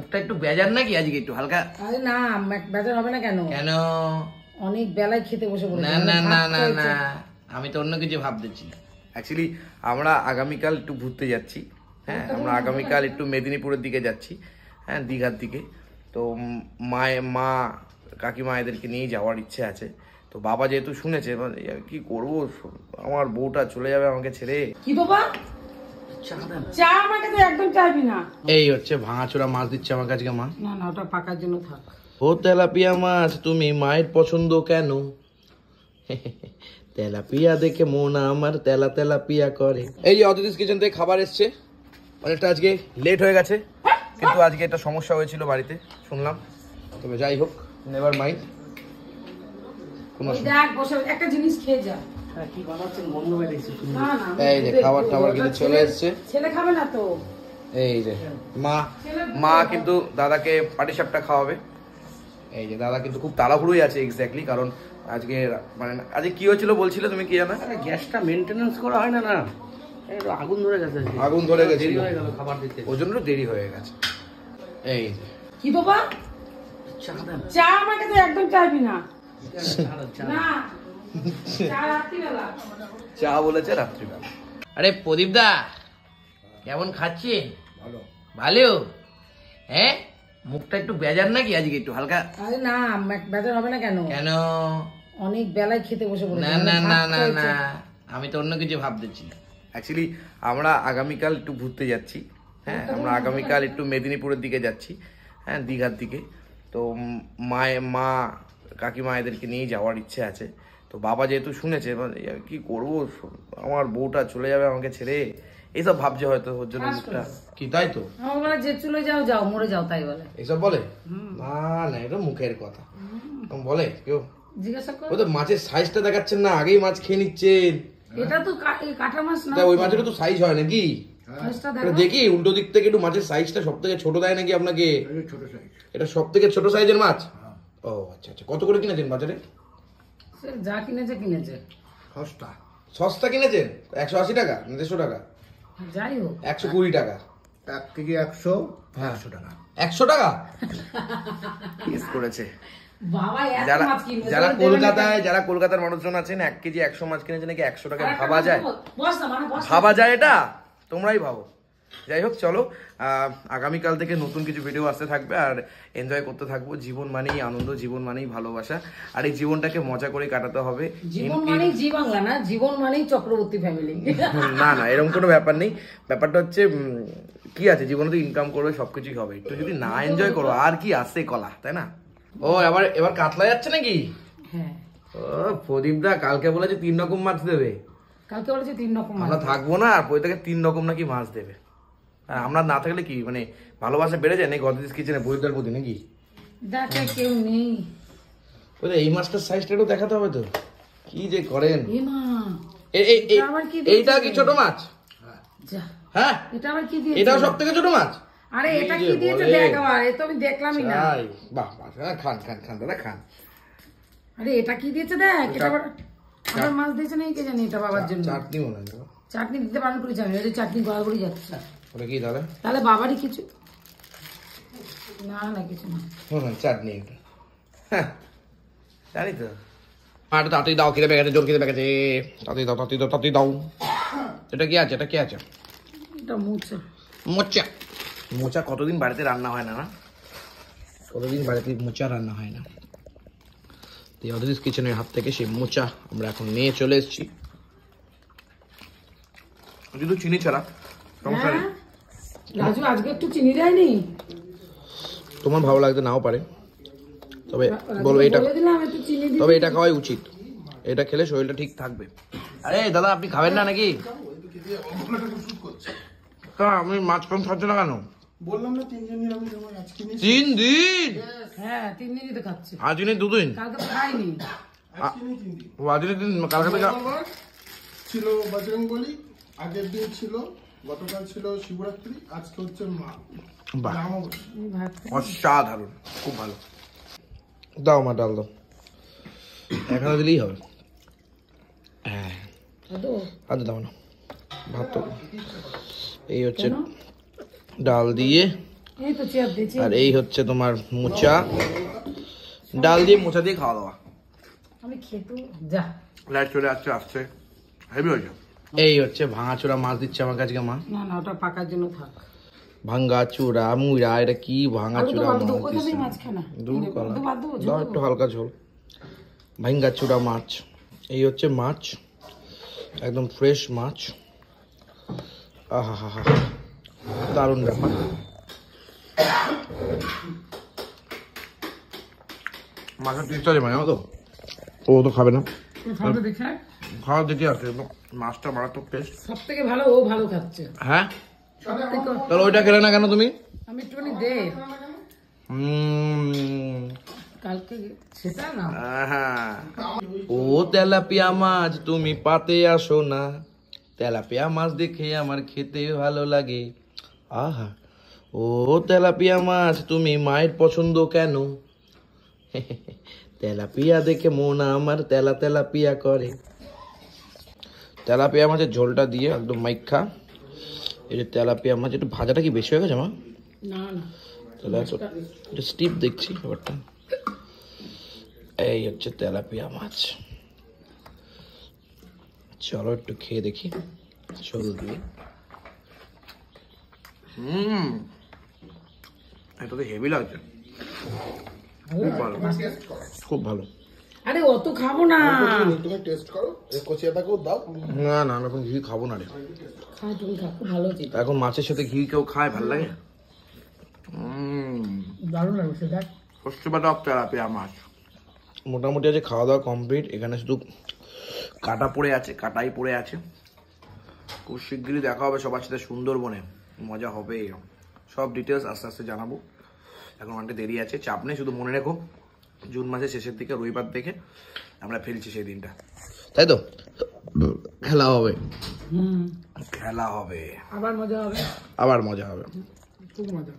মুখটা একটু বেজার নাকি আজকে একটু হালকা? আরে না, বেজার হবে না কেন? কেন? অনেক বেলায় খেতে বসে পড়েছি। না না না না না, আমি তো অন্য কিছু ভাবতেছি। অ্যাকচুয়ালি আমরা আগামীকাল একটু ঘুরতে যাচ্ছি। হ্যাঁ, আমরা আগামীকাল একটু মেদিনীপুরের দিকে যাচ্ছি, হ্যাঁ, দীঘার দিকে। তো মা কাকিমা এদেরকে নিয়ে যাওয়ার ইচ্ছে আছে। তো বাবা যেহেতু শুনেছে, কি করব, আমার বউটা চলে যাবে আমাকে ছেড়ে। কি বাবা, চা আমাকে তো একদম চাইবি না। এই হচ্ছে ভাঙাচোরা মাছ দিচ্ছে আমার কাছে মা। না না, ওটা পাকার জন্য থাক। ও তেলাপিয়া মাছ, তুমি মায়ের পছন্দ কেন? তেলাপিয়া দেখে মন আমার তেলা তেলাপিয়া করে। এই যে অদিতিস কিচেন থেকে খাবার এসছে, অনেকটা আজকে লেট হয়ে গেছে, কিন্তু আজকে একটা সমস্যা হয়েছিল বাড়িতে শুনলাম। তবে যাই হোক, নেভার মাইন্ড। দেখ বসে একটা জিনিস খেয়ে যা। এই যে খাবার টাবার কিন্তু চলে এসছে। ছেলে খাবে না তো? এই যে মা কিন্তু দাদাকে পাটিসাপটা খাওয়াবে। এই যে দাদা কিন্তু খুব তাড়াহুড়োই আছে এক্স্যাক্টলি, কারণ আজকে মানে আজকে কি হয়েছিল বলছিলে তুমি, কি জানো? গ্যাসটা মেইনটেনেন্স করা হয় না, না আগুন ধরে গেছে, আগুন ধরে গেছে, দেরি হয়ে গেল খাবার দিতে, ওই জন্য দেরি হয়ে গেছে। এই কি বাবা, চা আমাকে তো একদম চাইবি না। না, চা রাত্রিবেলা। চা বলেছে রাত্রিবেলা। আরে প্রদীপ দা, কেমন খাচ্ছেন? ভালো ভালো। হ্যাঁ, মুখটা একটু বেজার নাকি আজকে একটু হালকা? আরে না, বেজার হবে না কেন? কেন? অনেক বেলায় খেতে বসে পড়েছি। না না না না না, আমি তো অন্য কিছু ভাবতেছি। অ্যাকচুয়ালি আমরা আগামীকাল একটু ঘুরতে যাচ্ছি। হ্যাঁ, আমরা আগামীকাল একটু মেদিনীপুরের দিকে যাচ্ছি, হ্যাঁ, দীঘার দিকে। তো মা কাকিমা এদেরকে নিয়ে যাওয়ার ইচ্ছে আছে। তো বাবা যেহেতু শুনেছে, কি করব, আমার বউটা চলে যাবে আমাকে ছেড়ে, এইসব ভাবছে হয়তো, ওর জন্য মুখটা কি, তাই তো? আমার বলে যে চলে যাও, যাও মরে যাও, তাই বলে। এইসব বলে? না না, এটা মুখের কথা বলে কেউ। জিজ্ঞাসা কর। ওই তো মাছের সাইজটা দেখাচ্ছেন না, আগেই মাছ খেয়ে নিচ্ছেন। এটা তো কাটা মাছ না, ওই মাছের তো সাইজ হয় নাকি? দেখি উল্টো দিক থেকে একটু মাছের সাইজটা সব থেকে ছোট দেয় নাকি আপনাকে? এটা সব থেকে ছোট সাইজের মাছ। ও আচ্ছা আচ্ছা, কত করে কিনেছেন বাজারে? যা কিনেছে কিনেছে, সস্তা কিনেছেন। 180 টাকা না 150 টাকা? যাই হোক 120 টাকা 1 কেজি 100 টাকা। 100 টাকা করেছে। বাবা, যারা কলকাতার মানুষজন আছেন, 1 কেজি 100 মাছ কিনেছে নাকি 100 টাকা। ভাবা যায়? ভাবা যায় এটা? তোমরাই ভাবো। যাই হোক, চলো আগামীকাল থেকে নতুন কিছু ভিডিও আসতে থাকবে, আর এনজয় করতে থাকবো। জীবন মানেই আনন্দ, জীবন মানেই ভালোবাসা, আর এই জীবনটাকে মজা করে কাটাতে হবে। জীবন মানেই জি বাংলা না, জীবন মানেই চক্রবর্তী ফ্যামিলি। না না, এরকম কোনো ব্যাপার নেই। ব্যাপারটা হচ্ছে কি আছে, জীবনে তো ইনকাম করবে, সবকিছুই হবে। একটু যদি না এনজয় করো আর কি আসে কলা, তাই না? ও এবার কাতলা যাচ্ছে নাকি? হ্যাঁ। ও প্রদীপ দা কালকে বলেছে 3 রকম মাছ দেবে। কালকে বলেছে 3 রকম মাছ। আমরা থাকবো না, আর পরে থেকে 3 রকম নাকি মাছ দেবে। আর আমরা না থাকলে কি মানে ভালোবাসা বেড়ে যায় নাকি অদিতিস কিচেনে বইদার প্রতি নাকি? দেখে কেউ নেই। ওই এই মাছটার সাইজটা একটু দেখাতে হবে তো, কি যে করেন। এইটা কি ছোট মাছ? হ্যাঁ, এটা আবার কি দিয়েছে? এটাও সব থেকে ছোট মাছ। আরে এটা কি দিয়েছে দেখ, আবার এ তো আমি দেখলামই না। বাহ বাহ, খান খান খান দাদা খান। আরে এটা কি দিয়েছে দেখ, এটা আবার মাছ দিয়েছে নাকি কে জানি। এটা বাবার জন্য চাটনি মনে হয়। চাটনি দিতে পারেন করেছি আমি, ওই চাটনি গড়াগড়ি যাচ্ছে। ওটা কি দাদা? তাহলে বাবারই কিছু না, না কিছু না। চাটনি এটা, হ্যাঁ জানি তো। আর তাড়াতাড়ি দাও, খিদে পেয়ে গেছে, জোর খিদে পেয়ে গেছে। তাড়াতাড়ি দাও, তাড়াতাড়ি দাও, তাড়াতাড়ি দাও। এটা কি আছে? এটা কি আছে? এটা মোচা। মোচা? মোচা কতদিন বাড়িতে রান্না হয় না, না কতদিন বাড়িতে মোচা রান্না হয় না। অদিতিস কিচেনের হাত থেকে সেই মোচা আমরা এখন নিয়ে চলে এসেছি। যদি চিনি ছাড়া সমস্যা নেই। রাজু আজকে একটু চিনি দেয়নি? তোমার ভালো লাগতে নাও পারে, তবে বলো এটা, তবে এটা খাওয়াই উচিত। এটা খেলে শরীরটা ঠিক থাকবে। আরে দাদা, আপনি খাবেন না নাকি? আপনি মাছ কম খাচ্ছেন না কেন? বললাম না 3 দিন আমি তোমার আজ কিনে 3 দিন? হ্যাঁ 3 দিনই তো খাচ্ছি। আজ নেই 2 দিন? কালকে তো খাইনি। আজ কিনে 3 দিন। ও আজ নেই 3 দিন, কালকে থেকে ছিল বজরংবলী, আগের দিন ছিল, গতকাল ছিল শিবরাত্রি, আজকে হচ্ছে মা। বাহ, অসাধারণ, খুব ভালো। দাও মা, ডাল দাও, এখানে দিলেই হবে। হ্যাঁ আদৌ দাও না, ভাত তো এই হচ্ছে ডাল দিয়ে এই তো চেয়ার দিয়েছি। আর এই হচ্ছে তোমার মোচা, ডাল দিয়ে মোচা দিয়ে খাওয়া দাওয়া। আমি খেতে যা লাইট চলে আসছে আসছে, হেভি হয়েছে। এই হচ্ছে ভাঙাচোরা মাছ দিচ্ছে আমার কাছে মা। না না ওটা পাকার জন্য থাক। ভাঙ্গা চূড়া মুড়া, এটা কি ভাঙা আলু তো চূড়া বাদ দেবো, মাছ কোথা দিচ্ছে। থেকে মাছ খানা দূর কলা তো বাদ দেবো, দাও একটু হালকা ঝোল। ভাঙ্গা চূড়া মাছ, এই হচ্ছে মাছ, একদম ফ্রেশ মাছ। আহা হা হা, দারুণ ব্যাপার। মাছের টেস্ট আছে মানে তো, ও তো খাবে না, সামনে দেখে খাওয়া দেখে আছে মাছটা মারাত্মক টেস্ট। সব থেকে ভালো ও ভালো খাচ্ছে। হ্যাঁ তাহলে ওইটা খেলে না কেন তুমি? আমি একটুখানি দে কালকে সেটা না। ও তেলাপিয়া মাছ তুমি পাতে আসো না, তেলাপিয়া মাছ দেখে আমার খেতে ভালো লাগে। আহা, ও তেলাপিয়া মাছ তুমি মায়ের পছন্দ কেন? তেলাপিয়া দেখে মন আমার তেলা তেলাপিয়া করে। তেলাপিয়া মাছের ঝোলটা দিয়ে একদম মাইখা। এই যে তেলাপিয়া মাছ, একটু ভাজাটা কি বেশি হয়ে গেছে মা? না না তাহলে একটু স্টিপ দেখছি ব্যাপারটা। এই হচ্ছে তেলাপিয়া মাছ, চলো একটু খেয়ে দেখি ঝোল দিয়ে। এটা তো হেভি লাগছে, খুব ভালো খুব ভালো। আরে অত খাবো না। তুমি টেস্ট করো, এই কচিয়াটাকেও দাও। না না আমি এখন ঘি খাবো না রে। খা তুমি খা, খুব ভালো হচ্ছে। এখন মাছের সাথে ঘি কেউ খায়, ভালো লাগে? দারুণ লাগছে দেখ। কষ্টপাটা তেলাপিয়া মাছ মোটামুটি আছে, খাওয়া দাওয়া কমপ্লিট। এখানে শুধু কাটা পড়ে আছে, কাটাই পড়ে আছে। খুব শিগগিরই দেখা হবে সবার সাথে সুন্দরবনে, মজা হবে। সব ডিটেলস আস্তে আস্তে জানাবো, এখন অনেকটা দেরি আছে, চাপ নেই। শুধু মনে রেখো জুন মাসের শেষের দিকে রবিবার দেখে আমরা ফেলছি সেই দিনটা, তাই তো? খেলা হবে, খেলা হবে, আবার মজা হবে, আবার মজা হবে, খুব মজা।